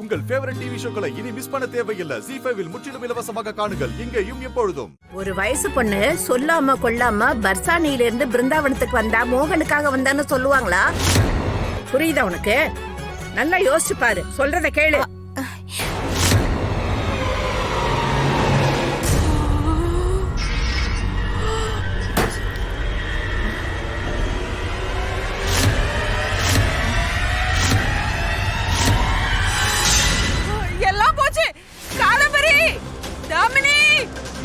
உங்கள் favourite TV ஷோக்களை இனி miss பண்ண தேவையில்லை. ZEE5 இல் முற்றிலும் இலவசமாக காணுங்கள். இங்கேயும் எப்பொழுதும். ஒரு வயசு பொண்ணு சொல்லாம கொள்ளாம பர்சானியில இருந்து பிருந்தாவனத்துக்கு வந்தா மோகனுக்காக வந்தான்னு சொல்லுவாங்களா? புரியுதா உனக்கு? நல்லா யோசிச்சு பாரு, சொல்றத கேளு. எல்லாம் போச்சு. காதம்பரி, தாமினி,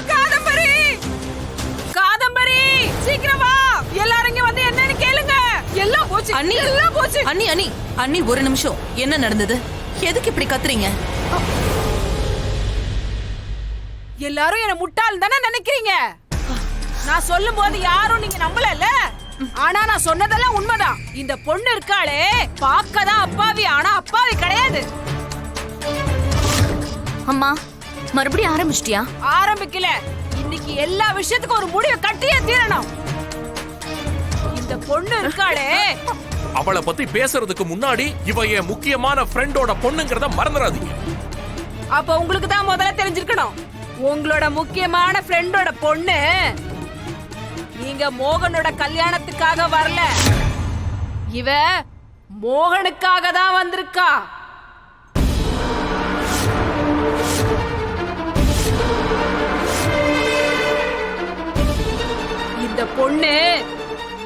காதம்பரி, காதம்பரி, சீக்கிரம் வா. எல்லாரும் இங்க வந்து என்னன்னு கேளுங்க. எல்லாம் போச்சு அண்ணி, எல்லாம் போச்சு. அண்ணி அண்ணி அண்ணி ஒரு நிமிஷம். என்ன நடந்தது? எதுக்கு இப்படி கத்துறீங்க? எல்லாரும் என்ன முட்டாள் தானே நினைக்கிறீங்க? நான் சொல்லும் போது யாரும் நீங்க நம்பலல்ல. ஆனா நான் சொன்னதெல்லாம் உண்மைதான். இந்த பொண்ணு இருக்காளே பாக்கதான் அப்பாவி, ஆனா அப்பாவி கிடையாது. அம்மா மறுபடியும் ஆரம்பிச்சிட்டியா? ஆரம்பிக்கல. இன்னைக்கு எல்லா விஷயத்துக்கும் ஒரு முடிவை கட்டியே தீரணும். இந்த பொண்ணு இருக்காளே, அவளை பத்தி பேசுறதுக்கு முன்னாடி இவ என் முக்கியமான ஃப்ரெண்டோட பொண்ணுங்கிறத மறந்துடாதீங்க. அப்ப உங்களுக்கு தான் முதல்ல தெரிஞ்சிருக்கணும். உங்களோட முக்கியமான ஃப்ரெண்டோட பொண்ணு நீங்க மோகனோட கல்யாணத்துக்காக வரல, இவ மோகனுக்காக தான் வந்திருக்கா. இந்த பொண்ணு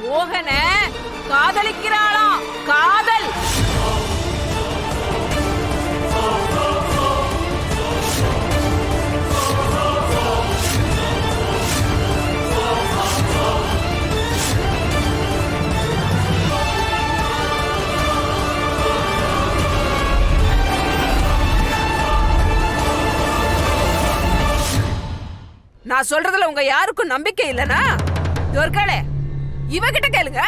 மோகன காதலிக்கிறாளாம். காதல். நான் சொல்றதுல உங்க யாருக்கும் நம்பிக்கை இல்லனா துர்காளே, இவகிட்ட கேளுங்க,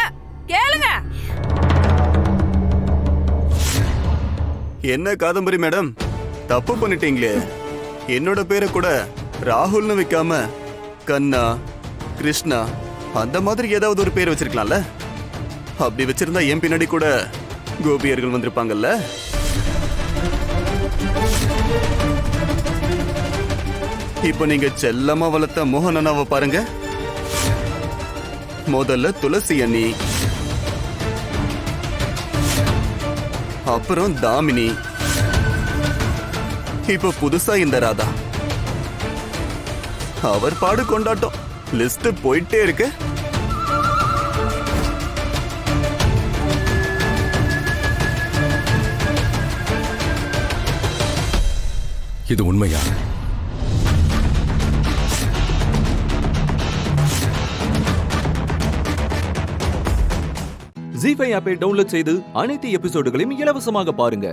கேளுங்க. என்ன காதம்பரி மேடம், தப்பு பண்ணிட்டீங்களே. என்னோட பேரை கூட ராகுல்னு வைக்காம கண்ணா, கிருஷ்ணா அந்த மாதிரி ஏதாவது ஒரு பேர் வச்சிருக்கலாம்ல. அப்படி வச்சிருந்தா என் பின்னாடி கூட கோபியர்கள் வந்திருப்பாங்கல்ல. இப்ப நீங்க செல்லமா வளர்த்த மோகனனாவை பாருங்க. முதல்ல துளசி அண்ணி, அப்புறம் தாமினி, இப்ப புதுசா இந்த ராதா. அவர் பாடு கொண்டாட்டம். லிஸ்ட் போயிட்டே இருக்கு. இது உண்மையா? ZEE5 ஆப்பை டவுன்லோட் செய்து அனைத்து எபிசோடுகளையும் இலவசமாக பாருங்க.